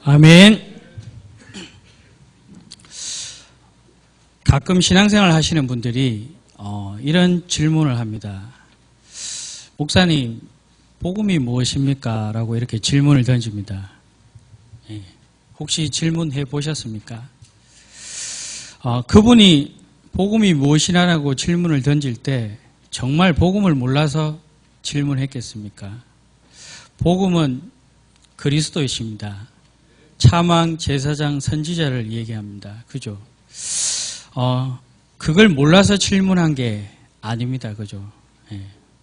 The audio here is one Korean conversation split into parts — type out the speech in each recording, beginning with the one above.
아멘. 가끔 신앙생활 하시는 분들이 이런 질문을 합니다. 목사님, 복음이 무엇입니까? 라고 이렇게 질문을 던집니다. 혹시 질문해 보셨습니까? 그분이 복음이 무엇이냐라고 질문을 던질 때 정말 복음을 몰라서 질문했겠습니까? 복음은 그리스도이십니다. 차망, 제사장, 선지자를 얘기합니다. 그죠? 그걸 몰라서 질문한 게 아닙니다. 그죠?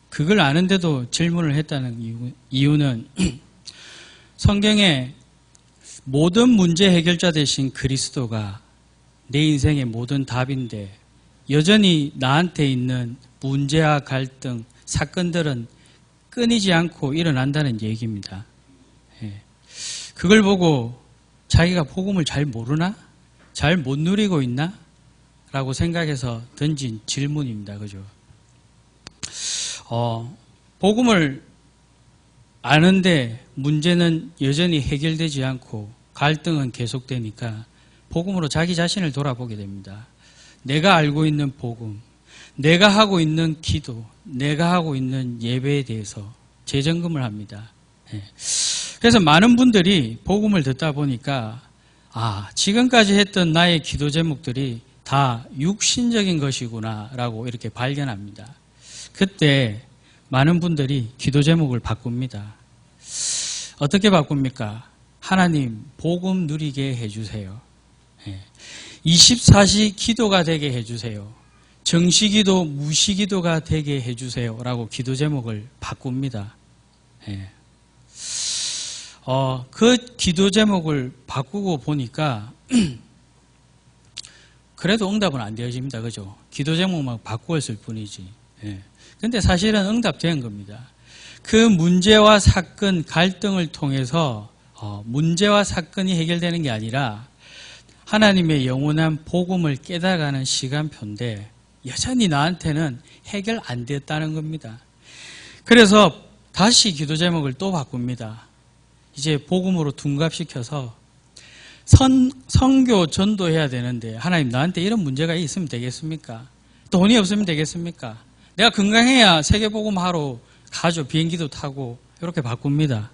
그걸 아는데도 질문을 했다는 이유는 성경에 모든 문제 해결자 되신 그리스도가 내 인생의 모든 답인데 여전히 나한테 있는 문제와 갈등, 사건들은 끊이지 않고 일어난다는 얘기입니다. 그걸 보고 자기가 복음을 잘 모르나? 잘 못 누리고 있나? 라고 생각해서 던진 질문입니다. 그죠? 복음을 아는데 문제는 여전히 해결되지 않고 갈등은 계속되니까 복음으로 자기 자신을 돌아보게 됩니다. 내가 알고 있는 복음, 내가 하고 있는 기도, 내가 하고 있는 예배에 대해서 재점검을 합니다. 그래서 많은 분들이 복음을 듣다 보니까 지금까지 했던 나의 기도 제목들이 다 육신적인 것이구나 라고 이렇게 발견합니다. 그때 많은 분들이 기도 제목을 바꿉니다. 어떻게 바꿉니까? 하나님 복음 누리게 해주세요. 24시 기도가 되게 해주세요. 정시기도, 무시기도가 되게 해주세요 라고 기도 제목을 바꿉니다. 그 기도 제목을 바꾸고 보니까 그래도 응답은 안 되어집니다. 그죠? 기도 제목만 바꾸었을 뿐이지. 근데 사실은 응답된 겁니다. 그 문제와 사건, 갈등을 통해서 문제와 사건이 해결되는 게 아니라 하나님의 영원한 복음을 깨달아가는 시간표인데 여전히 나한테는 해결 안 됐다는 겁니다. 그래서 다시 기도 제목을 또 바꿉니다. 이제 복음으로 둔갑시켜서 선교 전도해야 되는데 하나님 나한테 이런 문제가 있으면 되겠습니까? 돈이 없으면 되겠습니까? 내가 건강해야 세계복음 하러 가죠. 비행기도 타고 이렇게 바꿉니다.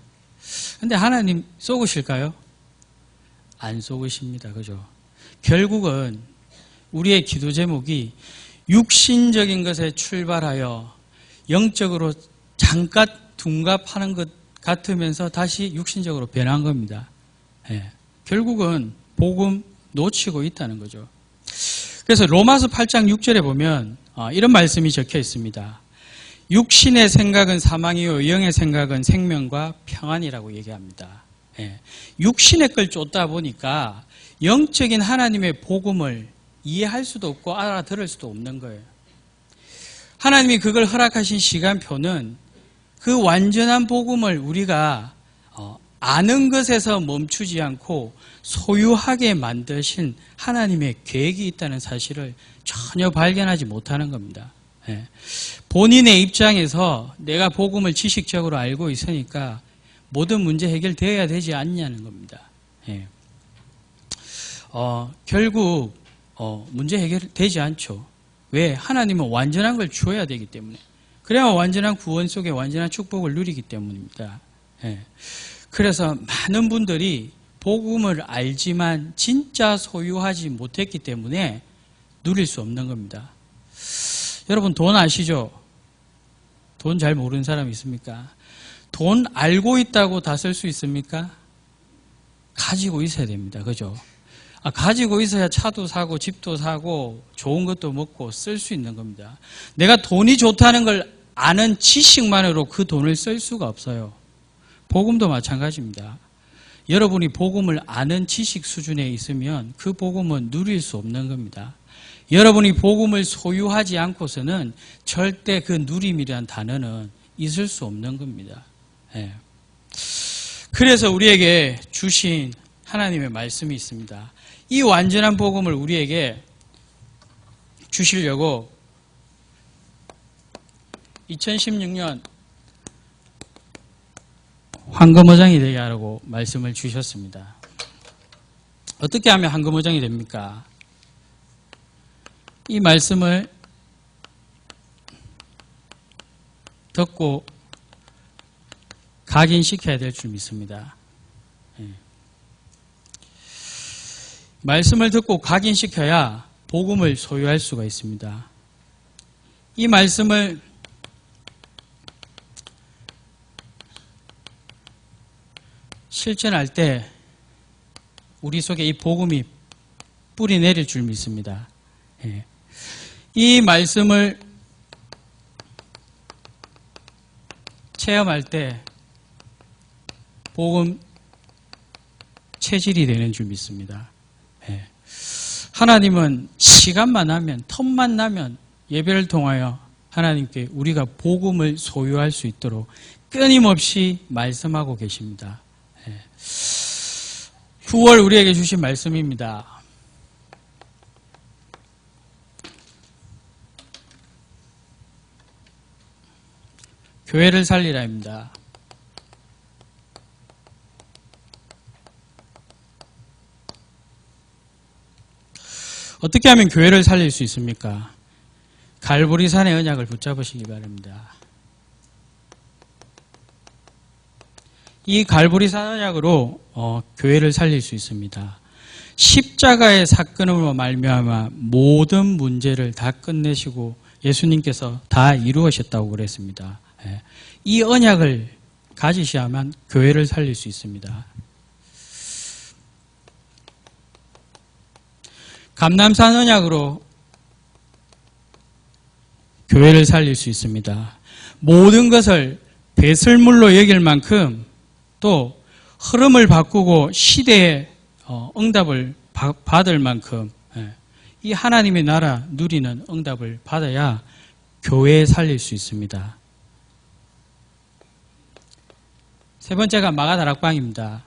근데 하나님 쏘으실까요? 안 쏘으십니다. 그죠? 결국은 우리의 기도 제목이 육신적인 것에 출발하여 영적으로 잠깐 둔갑하는 것 같으면서 다시 육신적으로 변한 겁니다. 결국은 복음 놓치고 있다는 거죠. 그래서 로마서 8장 6절에 보면 이런 말씀이 적혀 있습니다. 육신의 생각은 사망이요 영의 생각은 생명과 평안이라고 얘기합니다. 육신의 걸 쫓다 보니까 영적인 하나님의 복음을 이해할 수도 없고 알아들을 수도 없는 거예요. 하나님이 그걸 허락하신 시간표는 그 완전한 복음을 우리가 아는 것에서 멈추지 않고 소유하게 만드신 하나님의 계획이 있다는 사실을 전혀 발견하지 못하는 겁니다. 본인의 입장에서 내가 복음을 지식적으로 알고 있으니까 모든 문제 해결되어야 되지 않냐는 겁니다. 결국 문제 해결되지 않죠. 왜? 하나님은 완전한 걸 주어야 되기 때문에. 그래야 완전한 구원 속에 완전한 축복을 누리기 때문입니다. 그래서 많은 분들이 복음을 알지만 진짜 소유하지 못했기 때문에 누릴 수 없는 겁니다. 여러분 돈 아시죠? 돈 잘 모르는 사람 있습니까? 돈 알고 있다고 다 쓸 수 있습니까? 가지고 있어야 됩니다. 그죠? 가지고 있어야 차도 사고 집도 사고 좋은 것도 먹고 쓸 수 있는 겁니다. 내가 돈이 좋다는 걸 아는 지식만으로 그 돈을 쓸 수가 없어요. 복음도 마찬가지입니다. 여러분이 복음을 아는 지식 수준에 있으면 그 복음은 누릴 수 없는 겁니다. 여러분이 복음을 소유하지 않고서는 절대 그 누림이라는 단어는 있을 수 없는 겁니다. 그래서 우리에게 주신 하나님의 말씀이 있습니다. 이 완전한 복음을 우리에게 주시려고 2016년 황금어장이 되게 하라고 말씀을 주셨습니다. 어떻게 하면 한금어장이 됩니까? 이 말씀을 듣고 각인시켜야 될 줄 믿습니다. 말씀을 듣고 각인시켜야 복음을 소유할 수가 있습니다. 이 말씀을 실천할 때 우리 속에 이 복음이 뿌리 내릴 줄 믿습니다. 이 말씀을 체험할 때 복음 체질이 되는 줄 믿습니다. 하나님은 시간만 나면, 텀만 나면 예배를 통하여 하나님께 우리가 복음을 소유할 수 있도록 끊임없이 말씀하고 계십니다. 9월 우리에게 주신 말씀입니다. 교회를 살리라입니다. 어떻게 하면 교회를 살릴 수 있습니까? 갈보리산의 언약을 붙잡으시기 바랍니다. 이 갈보리산 언약으로 교회를 살릴 수 있습니다. 십자가의 사건으로 말미암아 모든 문제를 다 끝내시고 예수님께서 다 이루으셨다고 그랬습니다. 이 언약을 가지셔야만 교회를 살릴 수 있습니다. 감람산 언약으로 교회를 살릴 수 있습니다. 모든 것을 배설물로 여길 만큼 또 흐름을 바꾸고 시대의 응답을 받을 만큼 이 하나님의 나라 누리는 응답을 받아야 교회에 살릴 수 있습니다. 세 번째가 마가다락방입니다.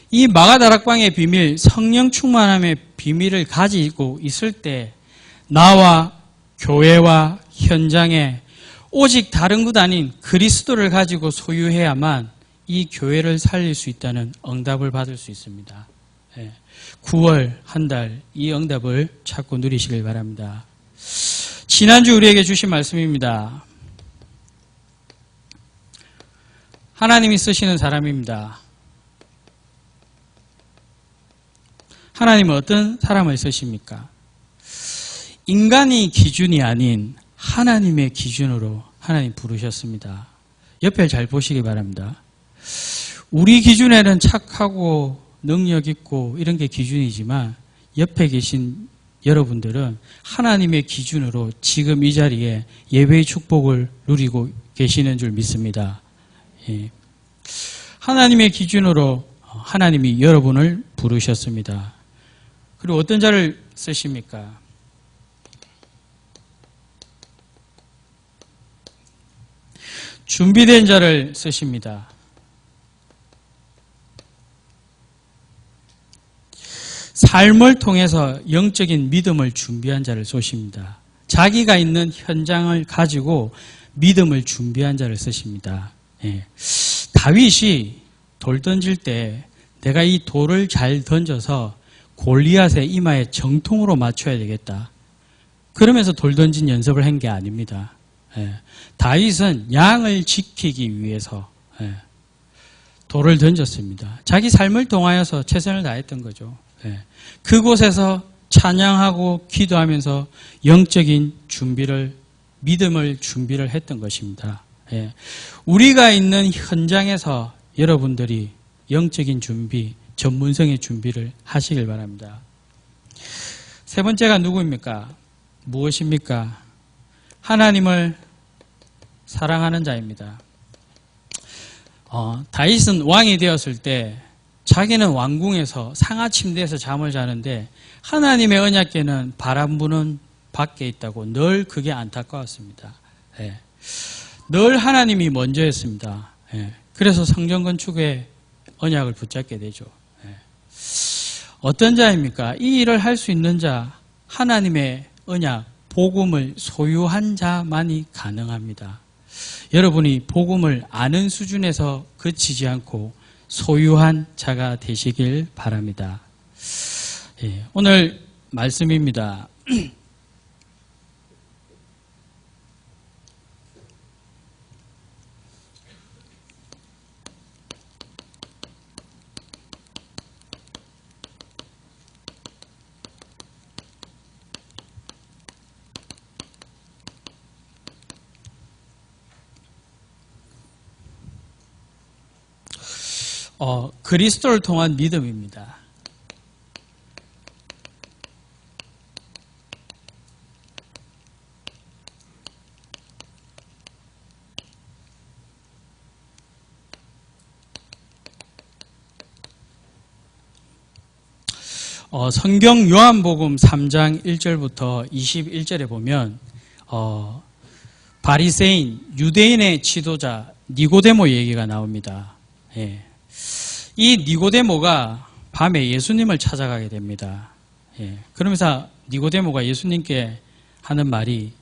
이 마가다락방의 비밀, 성령 충만함의 비밀을 가지고 있을 때 나와 교회와 현장에 오직 다른 것 아닌 그리스도를 가지고 소유해야만 이 교회를 살릴 수 있다는 응답을 받을 수 있습니다. 9월 한 달 이 응답을 찾고 누리시길 바랍니다. 지난주 우리에게 주신 말씀입니다. 하나님이 쓰시는 사람입니다. 하나님은 어떤 사람을 쓰십니까? 인간이 기준이 아닌 하나님의 기준으로 하나님 부르셨습니다. 옆에 잘 보시기 바랍니다. 우리 기준에는 착하고 능력 있고 이런 게 기준이지만 옆에 계신 여러분들은 하나님의 기준으로 지금 이 자리에 예배의 축복을 누리고 계시는 줄 믿습니다. 하나님의 기준으로 하나님이 여러분을 부르셨습니다. 그리고 어떤 자를 쓰십니까? 준비된 자를 쓰십니다. 삶을 통해서 영적인 믿음을 준비한 자를 쏘십니다. 자기가 있는 현장을 가지고 믿음을 준비한 자를 쓰십니다. 다윗이 돌 던질 때 내가 이 돌을 잘 던져서 골리앗의 이마에 정통으로 맞춰야 되겠다. 그러면서 돌 던진 연습을 한 게 아닙니다. 다윗은 양을 지키기 위해서 돌을 던졌습니다. 자기 삶을 통하여서 최선을 다했던 거죠. 그곳에서 찬양하고 기도하면서 영적인 준비를, 믿음을 준비를 했던 것입니다. 우리가 있는 현장에서 여러분들이 영적인 준비, 전문성의 준비를 하시길 바랍니다. 세 번째가 누구입니까? 무엇입니까? 하나님을 사랑하는 자입니다. 다윗은 왕이 되었을 때 자기는 왕궁에서 상하 침대에서 잠을 자는데 하나님의 언약궤는 바람 부는 밖에 있다고 늘 그게 안타까웠습니다. 늘 하나님이 먼저였습니다. 그래서 성전 건축에 언약을 붙잡게 되죠. 어떤 자입니까? 이 일을 할 수 있는 자, 하나님의 언약, 복음을 소유한 자만이 가능합니다. 여러분이 복음을 아는 수준에서 그치지 않고 소유한 자가 되시길 바랍니다. 예, 오늘 말씀입니다. 그리스도를 통한 믿음입니다. 성경 요한복음 3장 1절부터 21절에 보면 바리새인, 유대인의 지도자 니고데모 얘기가 나옵니다. 예. 이 니고데모가 밤에 예수님을 찾아가게 됩니다. 예. 그러면서 니고데모가 예수님께 하는 말이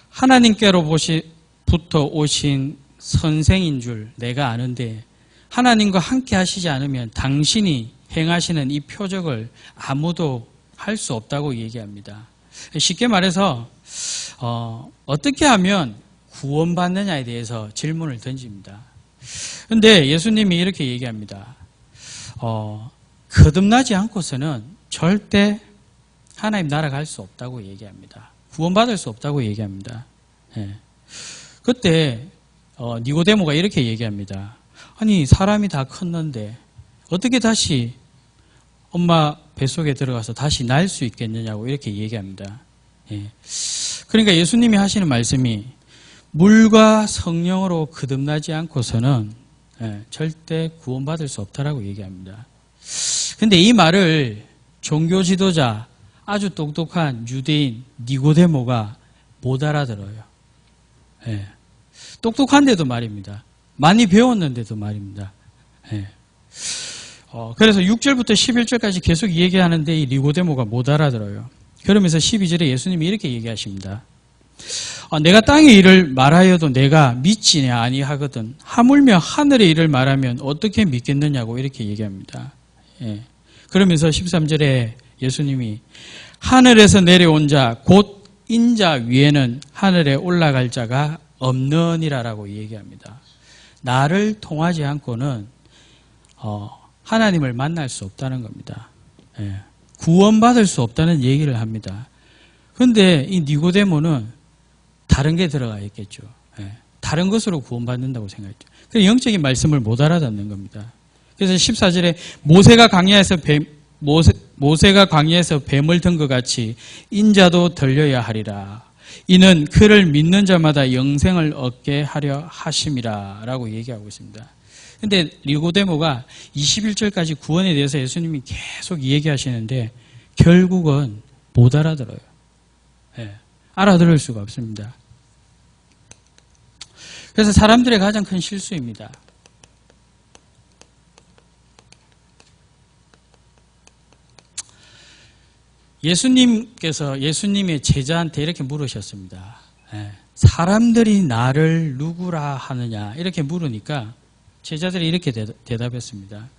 하나님께로부터 오신 선생인 줄 내가 아는데 하나님과 함께 하시지 않으면 당신이 행하시는 이 표적을 아무도 할 수 없다고 얘기합니다. 쉽게 말해서 어떻게 하면 구원받느냐에 대해서 질문을 던집니다. 그런데 예수님이 이렇게 얘기합니다. 거듭나지 않고서는 절대 하나님 나라 갈 수 없다고 얘기합니다. 구원받을 수 없다고 얘기합니다. 예. 그때 니고데모가 이렇게 얘기합니다. 아니 사람이 다 컸는데 어떻게 다시 엄마 뱃속에 들어가서 다시 날 수 있겠느냐고 이렇게 얘기합니다. 예. 그러니까 예수님이 하시는 말씀이 물과 성령으로 거듭나지 않고서는 절대 구원받을 수 없다라고 얘기합니다. 근데 이 말을 종교 지도자 아주 똑똑한 유대인 니고데모가 못 알아들어요. 예. 똑똑한데도 말입니다. 많이 배웠는데도 말입니다. 예. 그래서 6절부터 11절까지 계속 얘기하는데 이 니고데모가 못 알아들어요. 그러면서 12절에 예수님이 이렇게 얘기하십니다. 내가 땅의 일을 말하여도 내가 믿지 아니하거든 하물며 하늘의 일을 말하면 어떻게 믿겠느냐고 이렇게 얘기합니다. 예. 그러면서 13절에 예수님이 하늘에서 내려온 자 곧 인자 위에는 하늘에 올라갈 자가 없느니라라고 얘기합니다. 나를 통하지 않고는 하나님을 만날 수 없다는 겁니다. 예. 구원받을 수 없다는 얘기를 합니다. 그런데 이 니고데모는 다른 게 들어가 있겠죠. 예. 다른 것으로 구원받는다고 생각했죠. 그래서 영적인 말씀을 못 알아듣는 겁니다. 그래서 14절에 모세가 광야에서 뱀을 든 것 같이 인자도 들려야 하리라. 이는 그를 믿는 자마다 영생을 얻게 하려 하심이라 라고 얘기하고 있습니다. 근데 니고데모가 21절까지 구원에 대해서 예수님이 계속 얘기하시는데 결국은 못 알아들어요. 예. 알아들을 수가 없습니다. 그래서 사람들의 가장 큰 실수입니다. 예수님께서 예수님의 제자한테 이렇게 물으셨습니다. 예. 사람들이 나를 누구라 하느냐 이렇게 물으니까 제자들이 이렇게 대답했습니다.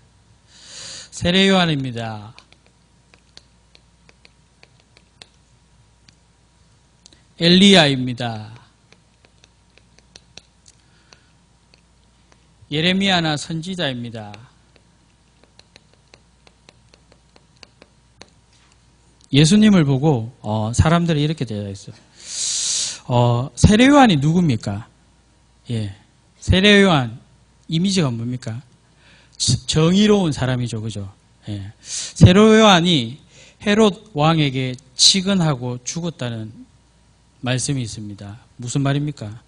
세례 요한입니다. 엘리야입니다. 예레미야나 선지자입니다. 예수님을 보고 사람들이 이렇게 대답했어요. 세례 요한이 누굽니까? 예, 세례 요한 이미지가 뭡니까? 정의로운 사람이죠, 그죠? 예. 세례 요한이 헤롯 왕에게 치근하고 죽었다는 말씀이 있습니다. 무슨 말입니까?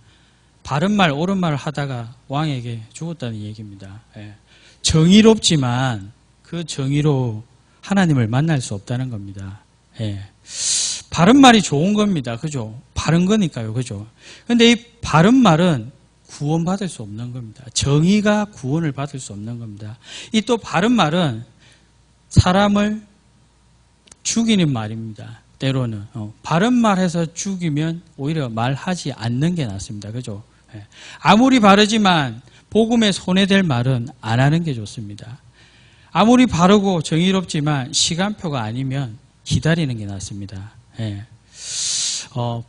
바른 말, 옳은 말을 하다가 왕에게 죽었다는 얘기입니다. 예. 정의롭지만 그 정의로 하나님을 만날 수 없다는 겁니다. 예. 바른 말이 좋은 겁니다. 그죠? 바른 거니까요. 그죠? 근데 이 바른 말은 구원받을 수 없는 겁니다. 정의가 구원을 받을 수 없는 겁니다. 이 또 바른 말은 사람을 죽이는 말입니다. 때로는 바른 말해서 죽이면 오히려 말하지 않는 게 낫습니다. 그죠? 아무리 바르지만 복음에 손해될 말은 안 하는 게 좋습니다. 아무리 바르고 정의롭지만 시간표가 아니면 기다리는 게 낫습니다.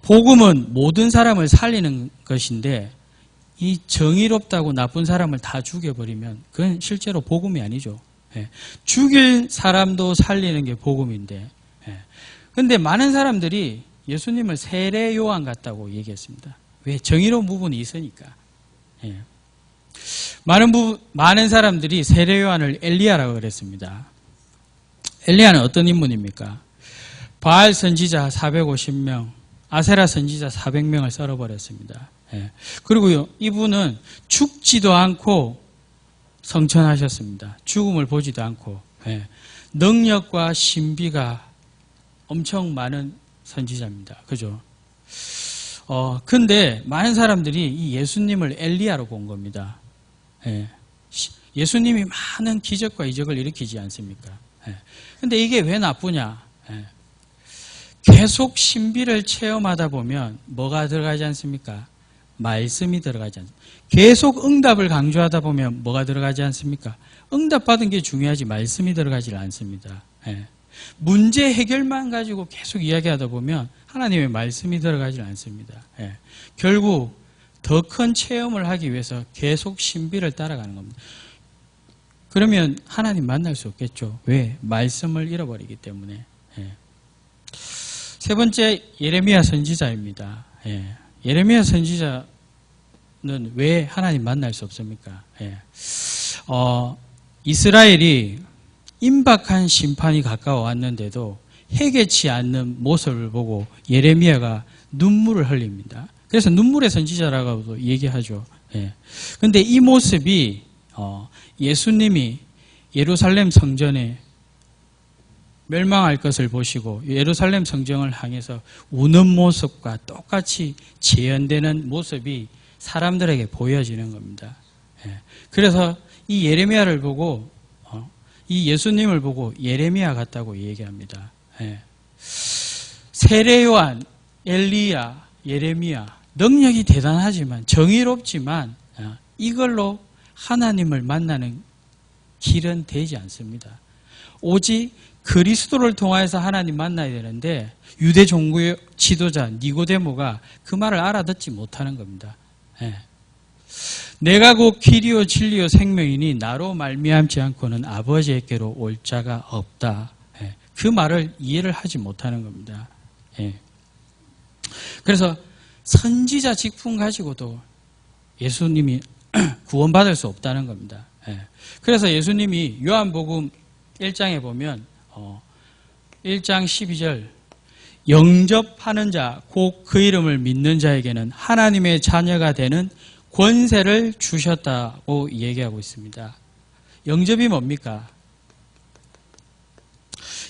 복음은 모든 사람을 살리는 것인데 이 정의롭다고 나쁜 사람을 다 죽여버리면 그건 실제로 복음이 아니죠. 죽일 사람도 살리는 게 복음인데, 그런데 많은 사람들이 예수님을 세례 요한 같다고 얘기했습니다. 왜? 정의로운 부분이 있으니까. 많은 사람들이 세례 요한을 엘리야라고 그랬습니다. 엘리야는 어떤 인물입니까? 바알 선지자 450명, 아세라 선지자 400명을 썰어버렸습니다. 그리고 이분은 죽지도 않고 성천하셨습니다. 죽음을 보지도 않고. 능력과 신비가 엄청 많은 선지자입니다. 그죠? 근데 많은 사람들이 이 예수님을 엘리야로 본 겁니다. 예수님이 많은 기적과 이적을 일으키지 않습니까? 근데 이게 왜 나쁘냐? 계속 신비를 체험하다 보면 뭐가 들어가지 않습니까? 말씀이 들어가지 않습니까? 계속 응답을 강조하다 보면 뭐가 들어가지 않습니까? 응답받은 게 중요하지 말씀이 들어가지 않습니다. 문제 해결만 가지고 계속 이야기하다 보면 하나님의 말씀이 들어가지 않습니다. 결국 더 큰 체험을 하기 위해서 계속 신비를 따라가는 겁니다. 그러면 하나님 만날 수 없겠죠. 왜? 말씀을 잃어버리기 때문에. 세 번째, 예레미야 선지자입니다. 예레미야 선지자는 왜 하나님 만날 수 없습니까? 이스라엘이 임박한 심판이 가까워 왔는데도 해결치 않는 모습을 보고 예레미야가 눈물을 흘립니다. 그래서 눈물의 선지자라고도 얘기하죠. 그런데 이 모습이 예수님이 예루살렘 성전에 멸망할 것을 보시고 예루살렘 성전을 향해서 우는 모습과 똑같이 재현되는 모습이 사람들에게 보여지는 겁니다. 그래서 이 예레미야를 보고 이 예수님을 보고 예레미야 같다고 얘기합니다. 세례 요한, 엘리야, 예레미야 능력이 대단하지만 정의롭지만 이걸로 하나님을 만나는 길은 되지 않습니다. 오직 그리스도를 통해서 하나님 만나야 되는데 유대 종교 지도자 니고데모가 그 말을 알아듣지 못하는 겁니다. 내가 곧 길이요 진리요 생명이니 나로 말미암지 않고는 아버지에게로 올 자가 없다. 그 말을 이해를 하지 못하는 겁니다. 그래서 선지자 직분 가지고도 예수님이 구원받을 수 없다는 겁니다. 그래서 예수님이 요한복음 1장에 보면 1장 12절 영접하는 자, 곧 그 이름을 믿는 자에게는 하나님의 자녀가 되는 권세를 주셨다고 얘기하고 있습니다. 영접이 뭡니까?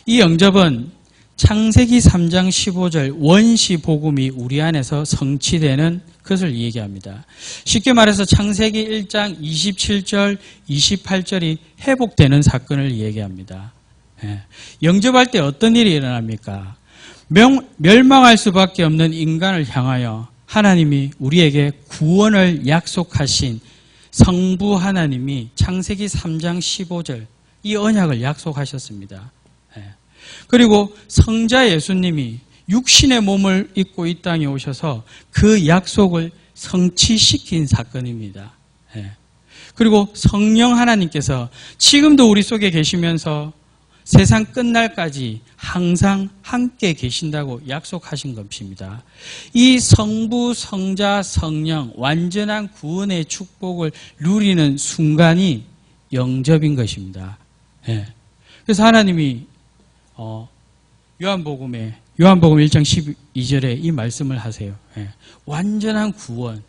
이 영접은 창세기 3장 15절 원시 복음이 우리 안에서 성취되는 것을 얘기합니다. 쉽게 말해서 창세기 1장 27절, 28절이 회복되는 사건을 얘기합니다. 영접할 때 어떤 일이 일어납니까? 멸망할 수밖에 없는 인간을 향하여 하나님이 우리에게 구원을 약속하신 성부 하나님이 창세기 3장 15절 이 언약을 약속하셨습니다. 그리고 성자 예수님이 육신의 몸을 입고 이 땅에 오셔서 그 약속을 성취시킨 사건입니다. 그리고 성령 하나님께서 지금도 우리 속에 계시면서 세상 끝날까지 항상 함께 계신다고 약속하신 것입니다. 이 성부, 성자, 성령 완전한 구원의 축복을 누리는 순간이 영접인 것입니다. 그래서 하나님이 요한복음 1장 12절에 이 말씀을 하세요. 완전한 구원,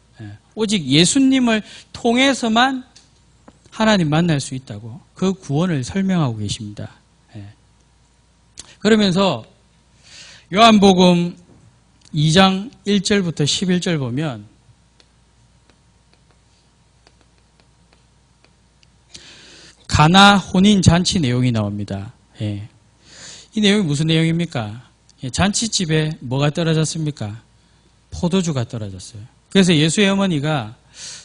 오직 예수님을 통해서만 하나님 만날 수 있다고 그 구원을 설명하고 계십니다. 그러면서 요한복음 2장 1절부터 11절 보면 가나 혼인 잔치 내용이 나옵니다. 이 내용이 무슨 내용입니까? 잔치집에 뭐가 떨어졌습니까? 포도주가 떨어졌어요. 그래서 예수의 어머니가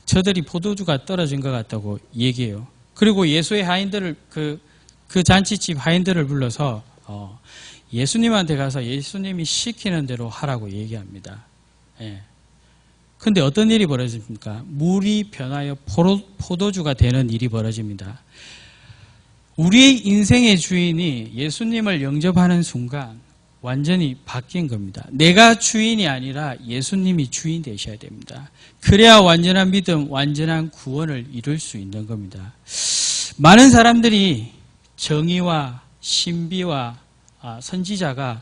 저들이 포도주가 떨어진 것 같다고 얘기해요. 그리고 예수의 하인들을 그 잔치집 하인들을 불러서 예수님한테 가서 예수님이 시키는 대로 하라고 얘기합니다. 예. 근데 어떤 일이 벌어집니까? 물이 변하여 포도주가 되는 일이 벌어집니다. 우리의 인생의 주인이 예수님을 영접하는 순간 완전히 바뀐 겁니다. 내가 주인이 아니라 예수님이 주인 되셔야 됩니다. 그래야 완전한 믿음, 완전한 구원을 이룰 수 있는 겁니다. 많은 사람들이 정의와 신비와 선지자가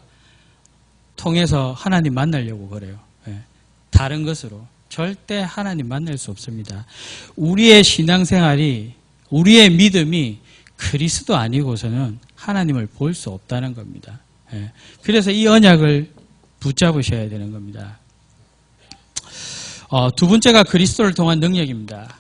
통해서 하나님 만나려고 그래요. 다른 것으로. 절대 하나님 만날 수 없습니다. 우리의 신앙생활이, 우리의 믿음이 그리스도 아니고서는 하나님을 볼 수 없다는 겁니다. 그래서 이 언약을 붙잡으셔야 되는 겁니다. 두 번째가 그리스도를 통한 능력입니다.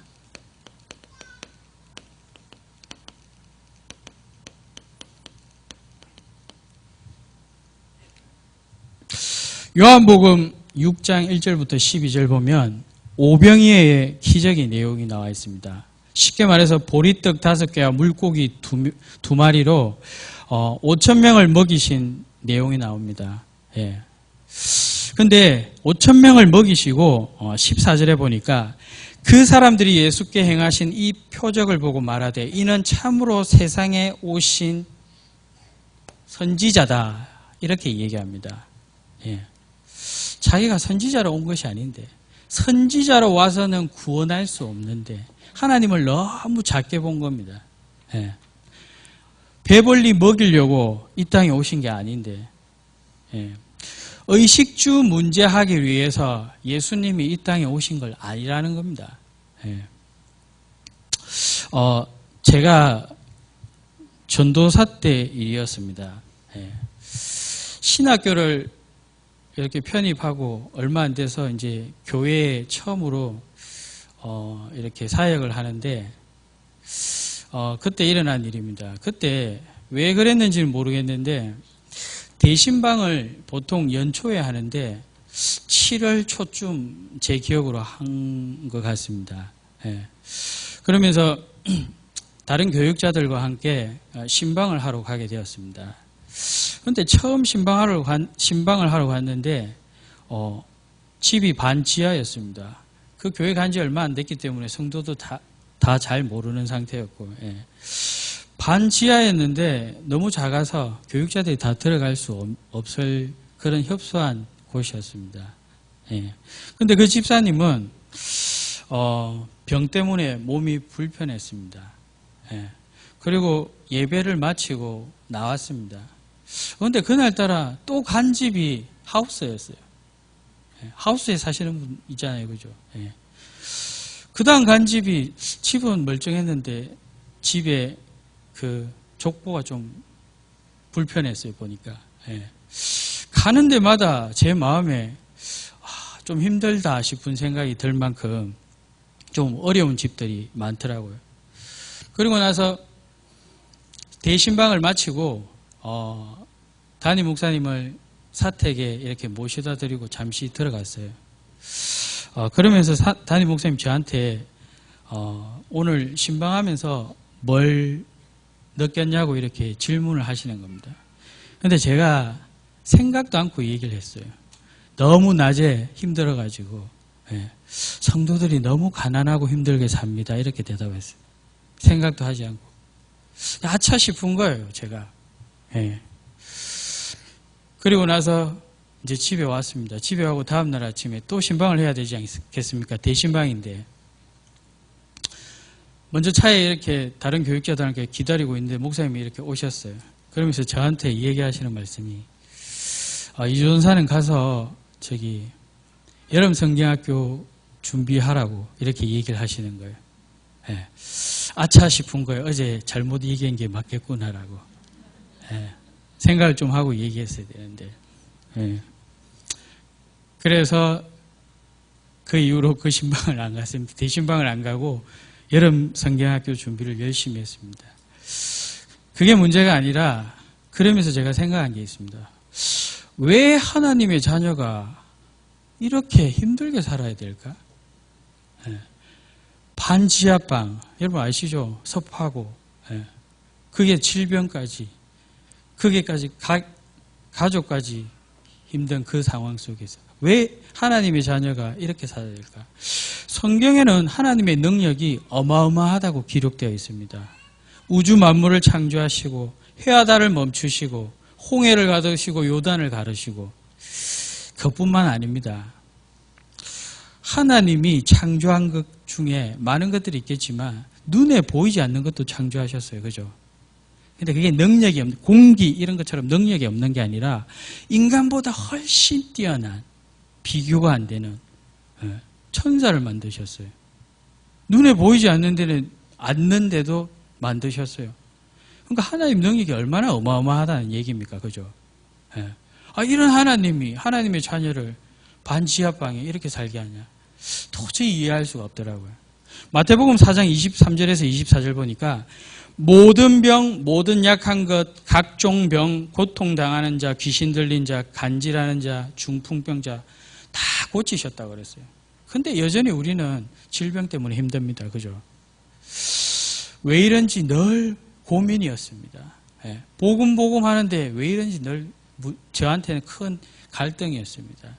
요한복음 6장 1절부터 12절 보면 오병이어의 기적의 내용이 나와 있습니다. 쉽게 말해서 보리떡 5개와 물고기 2마리로 5,000명을 먹이신 내용이 나옵니다. 예. 근데 5,000명을 먹이시고 14절에 보니까 그 사람들이 예수께 행하신 이 표적을 보고 말하되 이는 참으로 세상에 오신 선지자다 이렇게 얘기합니다. 예. 자기가 선지자로 온 것이 아닌데 선지자로 와서는 구원할 수 없는데 하나님을 너무 작게 본 겁니다. 예. 배불리 먹이려고 이 땅에 오신 게 아닌데 예. 의식주 문제하기 위해서 예수님이 이 땅에 오신 걸 아니라는 겁니다. 예. 제가 전도사 때 일이었습니다. 예. 신학교를 이렇게 편입하고 얼마 안 돼서 이제 교회에 처음으로 이렇게 사역을 하는데 그때 일어난 일입니다. 그때 왜 그랬는지는 모르겠는데 대신방을 보통 연초에 하는데 7월 초쯤 제 기억으로 한 것 같습니다. 예. 그러면서 다른 교육자들과 함께 신방을 하러 가게 되었습니다. 그런데 처음 신방을 하러 갔는데 집이 반지하였습니다. 그 교회 간 지 얼마 안 됐기 때문에 성도도 다 잘 모르는 상태였고 예. 반지하였는데 너무 작아서 교육자들이 다 들어갈 수 없을 그런 협소한 곳이었습니다. 예. 근데 그 집사님은 병 때문에 몸이 불편했습니다. 예. 그리고 예배를 마치고 나왔습니다. 그런데 그날따라 또 간 집이 하우스였어요. 예. 하우스에 사시는 분 있잖아요. 그죠? 예. 그 다음 간 집은 멀쩡했는데 집에 그 족보가 좀 불편했어요. 보니까. 예. 가는 데마다 제 마음에 좀 힘들다 싶은 생각이 들 만큼 좀 어려운 집들이 많더라고요. 그리고 나서 대신방을 마치고 담임 목사님을 사택에 이렇게 모셔다 드리고 잠시 들어갔어요. 그러면서 담임 목사님 저한테 오늘 신방하면서 뭘 느꼈냐고 이렇게 질문을 하시는 겁니다. 근데 제가 생각도 않고 얘기를 했어요. 너무 낮에 힘들어가지고 성도들이 너무 가난하고 힘들게 삽니다. 이렇게 대답했어요. 생각도 하지 않고. 아차 싶은 거예요, 제가. 예. 그리고 나서 이제 집에 왔습니다. 집에 가고 다음날 아침에 또 신방을 해야 되지 않겠습니까? 대신방인데. 먼저 차에 이렇게 다른 교육자들한테 기다리고 있는데 목사님이 이렇게 오셨어요. 그러면서 저한테 얘기하시는 말씀이 이조선사는 가서 여름 성경학교 준비하라고 이렇게 얘기를 하시는 거예요. 예. 아차 싶은 거예요. 어제 잘못 얘기한 게 맞겠구나라고. 예. 생각을 좀 하고 얘기했어야 되는데. 예. 그래서 그 이후로 그 신방을 안 갔습니다. 대신방을 안 가고 여름 성경학교 준비를 열심히 했습니다. 그게 문제가 아니라 그러면서 제가 생각한 게 있습니다. 왜 하나님의 자녀가 이렇게 힘들게 살아야 될까? 반지하방, 여러분 아시죠? 섭하고, 예. 그게 질병까지, 그게까지 가족까지 힘든 그 상황 속에서 왜 하나님의 자녀가 이렇게 살아야 될까? 성경에는 하나님의 능력이 어마어마하다고 기록되어 있습니다. 우주 만물을 창조하시고 해와 달을 멈추시고 홍해를 가두시고 요단을 가르시고, 그것뿐만 아닙니다. 하나님이 창조한 것 중에 많은 것들이 있겠지만 눈에 보이지 않는 것도 창조하셨어요. 그죠? 근데 그게 능력이 없는, 공기 이런 것처럼 능력이 없는 게 아니라 인간보다 훨씬 뛰어난, 비교가 안 되는 천사를 만드셨어요. 눈에 보이지 않는데도 만드셨어요. 그러니까 하나님 능력이 얼마나 어마어마하다는 얘기입니까? 그죠? 이런 하나님이 하나님의 자녀를 반지하방에 이렇게 살게 하냐? 도저히 이해할 수가 없더라고요. 마태복음 4장 23절에서 24절 보니까 모든 병, 모든 약한 것, 각종 병, 고통당하는 자, 귀신 들린 자, 간질하는 자, 중풍병자 다 고치셨다고 그랬어요. 근데 여전히 우리는 질병 때문에 힘듭니다. 그죠? 왜 이런지 늘 고민이었습니다. 복음 하는데 왜 이런지 늘 저한테는 큰 갈등이었습니다.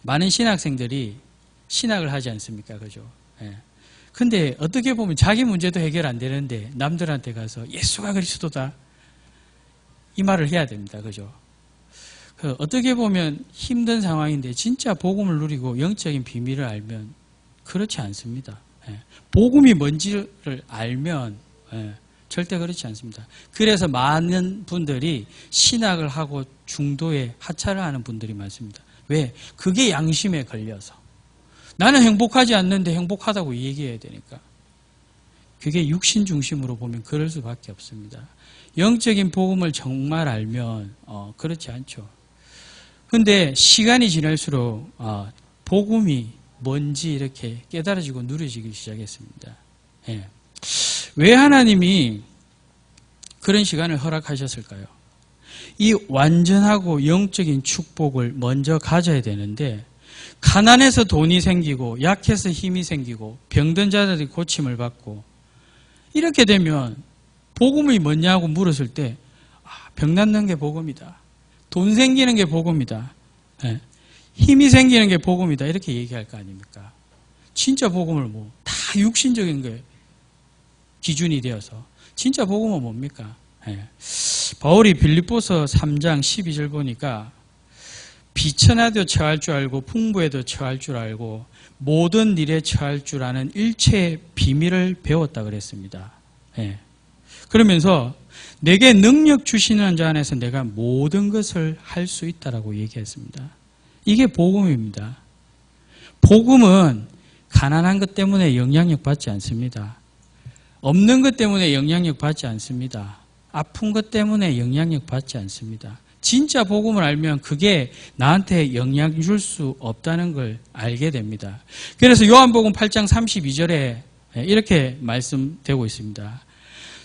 많은 신학생들이 신학을 하지 않습니까? 그죠? 근데 어떻게 보면 자기 문제도 해결 안 되는데 남들한테 가서 예수가 그리스도다 이 말을 해야 됩니다. 그죠? 어떻게 보면 힘든 상황인데 진짜 복음을 누리고 영적인 비밀을 알면 그렇지 않습니다. 복음이 뭔지를 알면 절대 그렇지 않습니다. 그래서 많은 분들이 신학을 하고 중도에 하차를 하는 분들이 많습니다. 왜? 그게 양심에 걸려서. 나는 행복하지 않는데 행복하다고 얘기해야 되니까. 그게 육신 중심으로 보면 그럴 수밖에 없습니다. 영적인 복음을 정말 알면 그렇지 않죠. 근데 시간이 지날수록 복음이 뭔지 이렇게 깨달아지고 누려지기 시작했습니다. 왜 하나님이 그런 시간을 허락하셨을까요? 이 완전하고 영적인 축복을 먼저 가져야 되는데 가난해서 돈이 생기고 약해서 힘이 생기고 병든 자들이 고침을 받고 이렇게 되면 복음이 뭐냐고 물었을 때 병 낫는 게 복음이다. 돈 생기는 게 복음이다. 힘이 생기는 게 복음이다. 이렇게 얘기할 거 아닙니까? 진짜 복음을 다 육신적인 게 기준이 되어서 진짜 복음은 뭡니까? 바울이 빌립보서 3장 12절 보니까 비천에도 처할 줄 알고 풍부에도 처할 줄 알고 모든 일에 처할 줄 아는 일체의 비밀을 배웠다 그랬습니다. 그러면서 내게 능력 주시는 자 안에서 내가 모든 것을 할 수 있다라고 얘기했습니다. 이게 복음입니다. 복음은 가난한 것 때문에 영향력 받지 않습니다. 없는 것 때문에 영향력 받지 않습니다. 아픈 것 때문에 영향력 받지 않습니다. 진짜 복음을 알면 그게 나한테 영향 줄 수 없다는 걸 알게 됩니다. 그래서 요한복음 8장 32절에 이렇게 말씀되고 있습니다.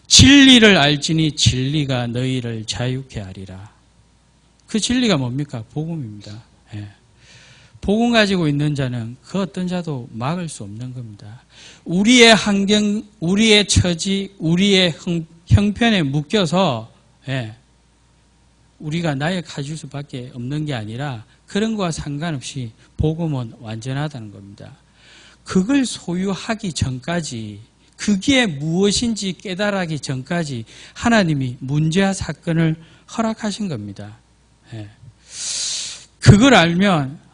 진리를 알지니 진리가 너희를 자유케 하리라. 그 진리가 뭡니까? 복음입니다. 복음 가지고 있는 자는 그 어떤 자도 막을 수 없는 겁니다. 우리의 환경, 우리의 처지, 우리의 형편에 묶여서 우리가 나약해질 수밖에 없는 게 아니라 그런 거와 상관없이 복음은 완전하다는 겁니다. 그걸 소유하기 전까지, 그게 무엇인지 깨달하기 전까지 하나님이 문제와 사건을 허락하신 겁니다. 그걸 알면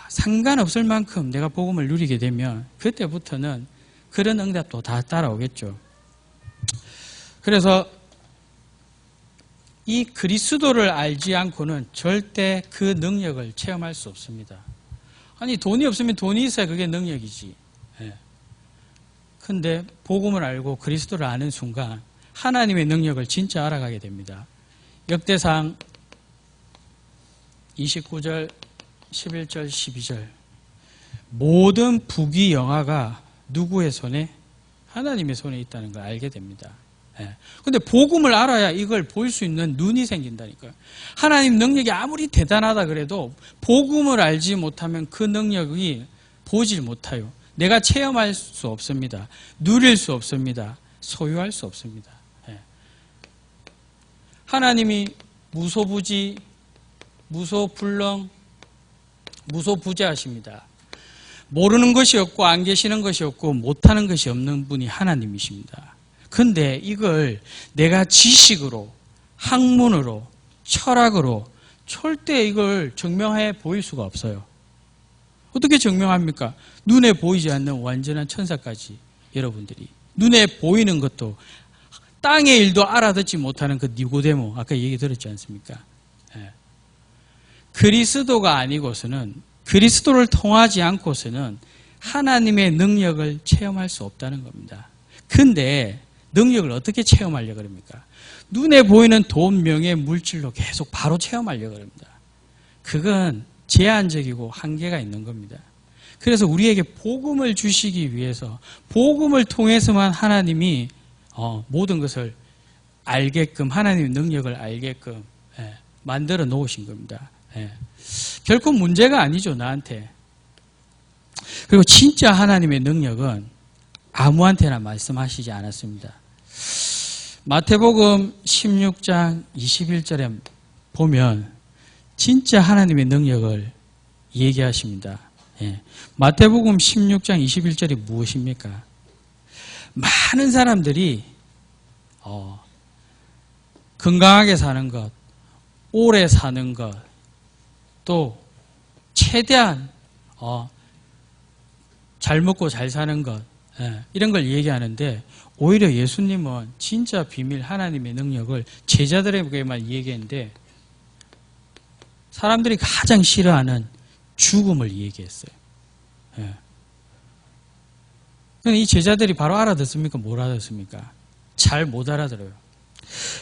상관없을 만큼 내가 복음을 누리게 되면 그때부터는 그런 응답도 다 따라오겠죠. 그래서 이 그리스도를 알지 않고는 절대 그 능력을 체험할 수 없습니다. 아니 돈이 없으면 돈이 있어야 그게 능력이지. 근데 복음을 알고 그리스도를 아는 순간 하나님의 능력을 진짜 알아가게 됩니다. 역대상 29절, 11절, 12절 모든 부귀 영화가 누구의 손에? 하나님의 손에 있다는 걸 알게 됩니다. 근데 복음을 알아야 이걸 볼 수 있는 눈이 생긴다니까요. 하나님 능력이 아무리 대단하다 그래도 복음을 알지 못하면 그 능력이 보질 못해요. 내가 체험할 수 없습니다. 누릴 수 없습니다. 소유할 수 없습니다. 하나님이 무소부지, 무소불능, 무소부재하십니다. 모르는 것이 없고 안 계시는 것이 없고 못하는 것이 없는 분이 하나님이십니다. 그런데 이걸 내가 지식으로, 학문으로, 철학으로 절대 이걸 증명해 보일 수가 없어요. 어떻게 증명합니까? 눈에 보이지 않는 완전한 천사까지 여러분들이 눈에 보이는 것도 땅의 일도 알아듣지 못하는 그 니고데모 아까 얘기 들었지 않습니까? 그리스도가 아니고서는 그리스도를 통하지 않고서는 하나님의 능력을 체험할 수 없다는 겁니다. 근데 능력을 어떻게 체험하려고 그럽니까? 눈에 보이는 돈, 명예, 물질로 계속 바로 체험하려고 합니다. 그건 제한적이고 한계가 있는 겁니다. 그래서 우리에게 복음을 주시기 위해서 복음을 통해서만 하나님이 모든 것을 알게끔 하나님의 능력을 알게끔 만들어 놓으신 겁니다. 결코 문제가 아니죠, 나한테. 그리고 진짜 하나님의 능력은 아무한테나 말씀하시지 않았습니다. 마태복음 16장 21절에 보면 진짜 하나님의 능력을 얘기하십니다. 마태복음 16장 21절이 무엇입니까? 많은 사람들이 건강하게 사는 것, 오래 사는 것, 또 최대한 잘 먹고 잘 사는 것, 이런 걸 얘기하는데 오히려 예수님은 진짜 비밀 하나님의 능력을 제자들에게만 얘기했는데 사람들이 가장 싫어하는 죽음을 얘기했어요. 이 제자들이 바로 알아듣습니까? 못 알아듣습니까? 잘 못 알아들어요.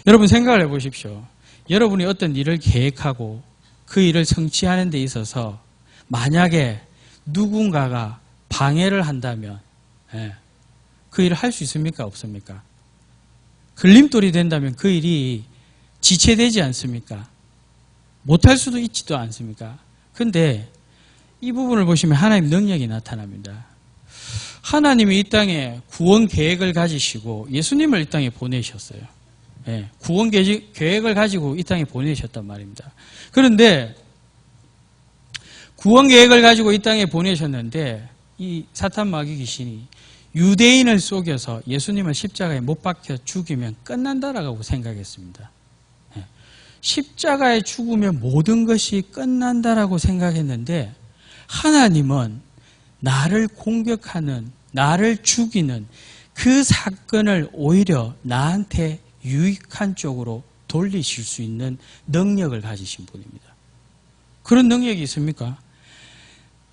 여러분 생각을 해보십시오. 여러분이 어떤 일을 계획하고 그 일을 성취하는 데 있어서 만약에 누군가가 방해를 한다면 그 일을 할 수 있습니까? 없습니까? 걸림돌이 된다면 그 일이 지체되지 않습니까? 못할 수도 있지도 않습니까? 그런데 이 부분을 보시면 하나님의 능력이 나타납니다. 하나님이 이 땅에 구원 계획을 가지시고 예수님을 이 땅에 보내셨어요. 구원 계획을 가지고 이 땅에 보내셨단 말입니다. 그런데 구원 계획을 가지고 이 땅에 보내셨는데 이 사탄 마귀 귀신이 유대인을 속여서 예수님을 십자가에 못 박혀 죽이면 끝난다라고 생각했습니다. 십자가에 죽으면 모든 것이 끝난다라고 생각했는데 하나님은 나를 공격하는, 나를 죽이는 그 사건을 오히려 나한테 유익한 쪽으로 돌리실 수 있는 능력을 가지신 분입니다. 그런 능력이 있습니까?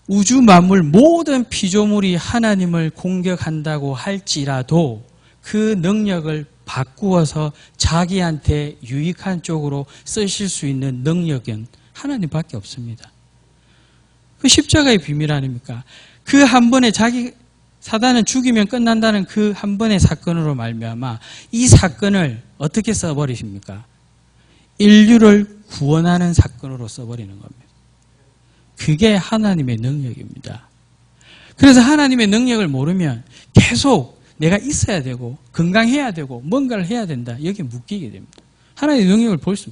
우주 만물 모든 피조물이 하나님을 공격한다고 할지라도 그 능력을 바꾸어서 자기한테 유익한 쪽으로 쓰실 수 있는 능력은 하나님밖에 없습니다. 그 십자가의 비밀 아닙니까? 그 한 번에 사단은 죽이면 끝난다는 그 한 번의 사건으로 말미암아 이 사건을 어떻게 써버리십니까? 인류를 구원하는 사건으로 써버리는 겁니다. 그게 하나님의 능력입니다. 그래서 하나님의 능력을 모르면 계속 내가 있어야 되고 건강해야 되고 뭔가를 해야 된다. 여기에 묶이게 됩니다. 하나님의 능력을 볼 수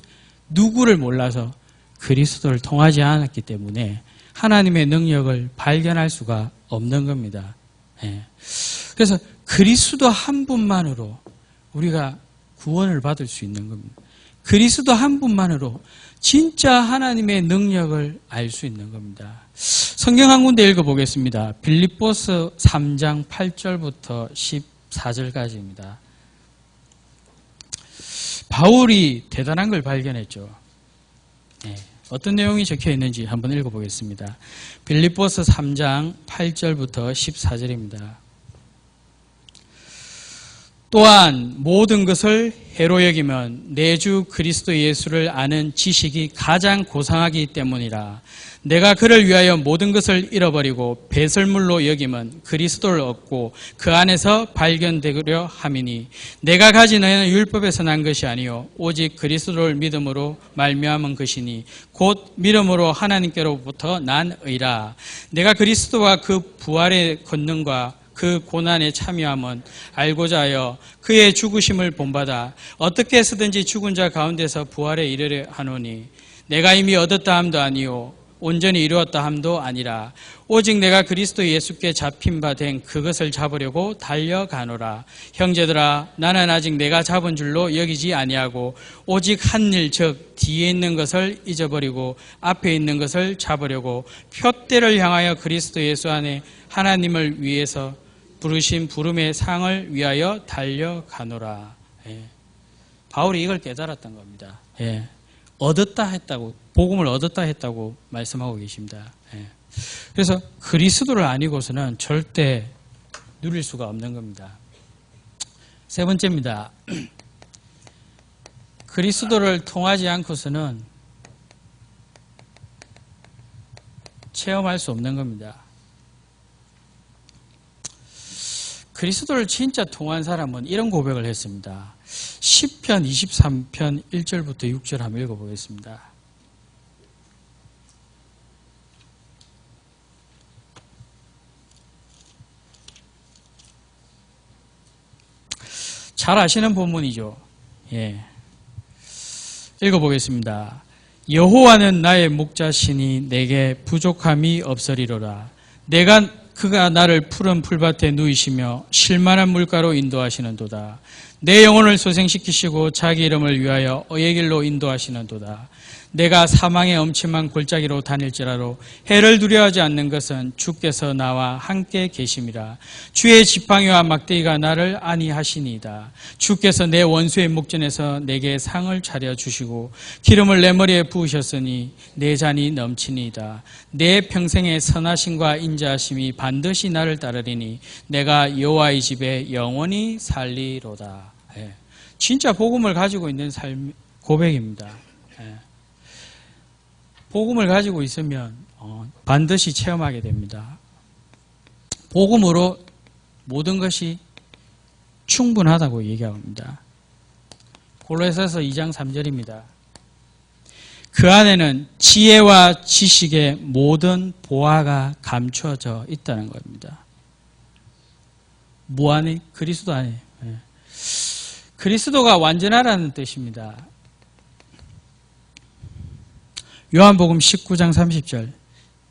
누구를 몰라서 그리스도를 통하지 않았기 때문에 하나님의 능력을 발견할 수가 없는 겁니다. 그래서 그리스도 한 분만으로 우리가 구원을 받을 수 있는 겁니다. 그리스도 한 분만으로 진짜 하나님의 능력을 알 수 있는 겁니다. 성경 한 군데 읽어보겠습니다. 빌립보서 3장 8절부터 14절까지입니다. 바울이 대단한 걸 발견했죠. 어떤 내용이 적혀 있는지 한번 읽어보겠습니다. 빌립보서 3장 8절부터 14절입니다. 또한 모든 것을 해로 여기면 내 주 그리스도 예수를 아는 지식이 가장 고상하기 때문이라. 내가 그를 위하여 모든 것을 잃어버리고 배설물로 여기면 그리스도를 얻고 그 안에서 발견되려 함이니 내가 가진 의는 율법에서 난 것이 아니요 오직 그리스도를 믿음으로 말미암은 것이니 곧 믿음으로 하나님께로부터 난 의라. 내가 그리스도와 그 부활의 권능과 그 고난에 참여함은 알고자 하여 그의 죽으심을 본받아 어떻게 해서든지 죽은 자 가운데서 부활에 이르려 하노니 내가 이미 얻었다 함도 아니요 온전히 이루었다 함도 아니라 오직 내가 그리스도 예수께 잡힌 바 된 그것을 잡으려고 달려가노라. 형제들아 나는 아직 내가 잡은 줄로 여기지 아니하고 오직 한 일 즉 뒤에 있는 것을 잊어버리고 앞에 있는 것을 잡으려고 표대를 향하여 그리스도 예수 안에 하나님을 위해서 부르신 부름의 상을 위하여 달려가노라. 바울이 이걸 깨달았던 겁니다. 얻었다 했다고, 복음을 얻었다 했다고 말씀하고 계십니다. 그래서 그리스도를 아니고서는 절대 누릴 수가 없는 겁니다. 세 번째입니다. 그리스도를 통하지 않고서는 체험할 수 없는 겁니다. 그리스도를 진짜 통한 사람은 이런 고백을 했습니다. 시편 23편 1절부터 6절 한번 읽어보겠습니다. 잘 아시는 본문이죠. 읽어보겠습니다. 여호와는 나의 목자시니 내게 부족함이 없으리로다. 그가 나를 푸른 풀밭에 누이시며 쉴만한 물가로 인도하시는도다. 내 영혼을 소생시키시고 자기 이름을 위하여 의의 길로 인도하시는도다. 내가 사망의 엄침한 골짜기로 다닐지라도 해를 두려워하지 않는 것은 주께서 나와 함께 계심이라. 주의 지팡이와 막대기가 나를 안위하시니이다. 주께서 내 원수의 목전에서 내게 상을 차려주시고 기름을 내 머리에 부으셨으니 내 잔이 넘치니이다. 내 평생의 선하심과 인자하심이 반드시 나를 따르리니 내가 여호와의 집에 영원히 살리로다. 진짜 복음을 가지고 있는 삶 고백입니다. 복음을 가지고 있으면 반드시 체험하게 됩니다. 복음으로 모든 것이 충분하다고 얘기합니다. 골로새서 2장 3절입니다. 그 안에는 지혜와 지식의 모든 보화가 감추어져 있다는 겁니다. 뭐 안에? 그리스도 안에. 그리스도가 완전하라는 뜻입니다. 요한복음 19장 30절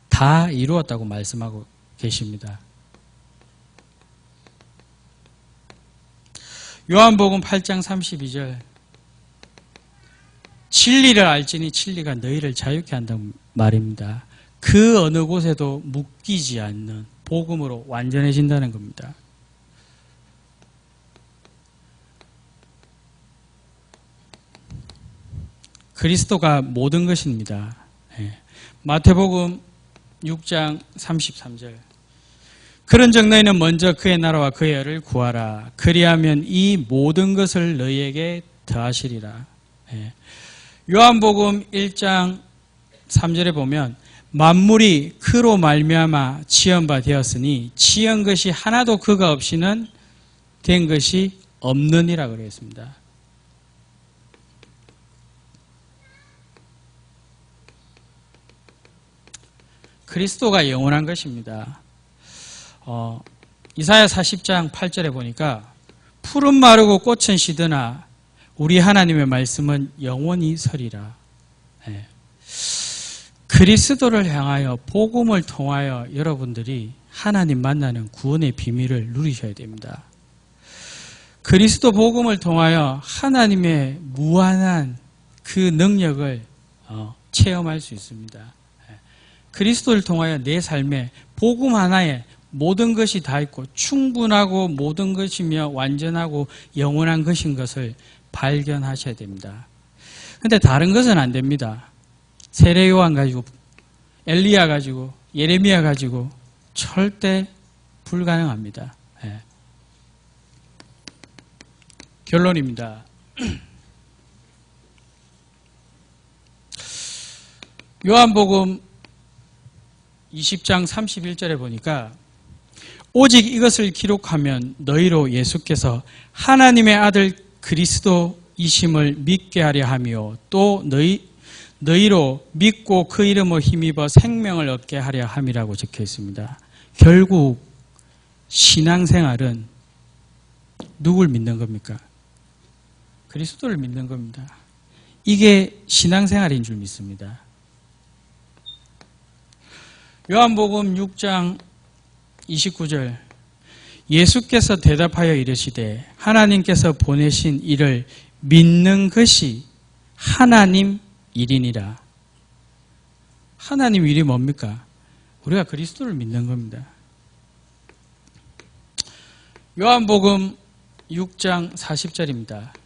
다 이루었다고 말씀하고 계십니다. 요한복음 8장 32절 진리를 알지니 진리가 너희를 자유케 한다는 말입니다. 그 어느 곳에도 묶이지 않는 복음으로 완전해진다는 겁니다. 그리스도가 모든 것입니다. 마태복음 6장 33절 그런즉 너희는 먼저 그의 나라와 그의 의를 구하라. 그리하면 이 모든 것을 너희에게 더하시리라. 요한복음 1장 3절에 보면 만물이 그로 말미암아 지은 바 되었으니 지은 것이 하나도 그가 없이는 된 것이 없느니라 그랬습니다. 그리스도가 영원한 것입니다. 이사야 40장 8절에 보니까 풀은 마르고 꽃은 시드나 우리 하나님의 말씀은 영원히 서리라. 그리스도를 향하여 복음을 통하여 여러분들이 하나님 만나는 구원의 비밀을 누리셔야 됩니다. 그리스도 복음을 통하여 하나님의 무한한 그 능력을 체험할 수 있습니다. 그리스도를 통하여 내 삶에 복음 하나에 모든 것이 다 있고 충분하고 모든 것이며 완전하고 영원한 것인 것을 발견하셔야 됩니다. 그런데 다른 것은 안 됩니다. 세례 요한 가지고 엘리야 가지고 예레미야 가지고 절대 불가능합니다. 결론입니다. 요한복음 20장 31절에 보니까 오직 이것을 기록하면 너희로 예수께서 하나님의 아들 그리스도이심을 믿게 하려 하며 또 너희로 믿고 그 이름을 힘입어 생명을 얻게 하려 함이라고 적혀 있습니다. 결국 신앙생활은 누굴 믿는 겁니까? 그리스도를 믿는 겁니다. 이게 신앙생활인 줄 믿습니다. 요한복음 6장 29절 예수께서 대답하여 이르시되 하나님께서 보내신 이를 믿는 것이 하나님 일이니라. 하나님 일이 뭡니까? 우리가 그리스도를 믿는 겁니다. 요한복음 6장 40절입니다.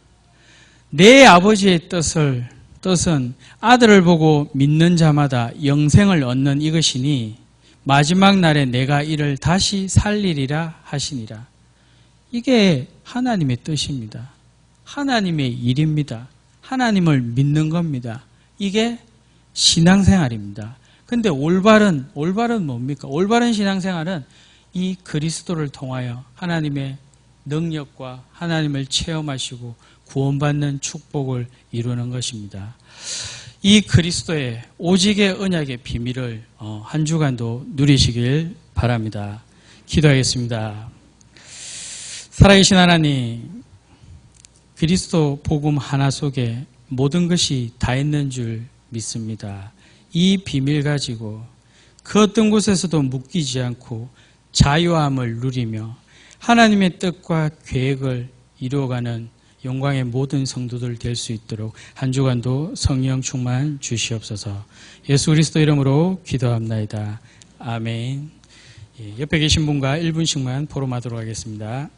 내 아버지의 뜻은 아들을 보고 믿는 자마다 영생을 얻는 이것이니 마지막 날에 내가 이를 다시 살리리라 하시니라. 이게 하나님의 뜻입니다. 하나님의 일입니다. 하나님을 믿는 겁니다. 이게 신앙생활입니다. 근데 올바른 뭡니까? 올바른 신앙생활은 이 그리스도를 통하여 하나님의 능력과 하나님을 체험하시고 구원받는 축복을 이루는 것입니다. 이 그리스도의 오직의 언약의 비밀을 한 주간도 누리시길 바랍니다. 기도하겠습니다. 살아계신 하나님, 그리스도 복음 하나 속에 모든 것이 다 있는 줄 믿습니다. 이 비밀 가지고 그 어떤 곳에서도 묶이지 않고 자유함을 누리며 하나님의 뜻과 계획을 이루어가는 영광의 모든 성도들 될 수 있도록 한 주간도 성령 충만 주시옵소서. 예수 그리스도 이름으로 기도합나이다. 아멘. 옆에 계신 분과 1분씩만 포럼하도록 하겠습니다.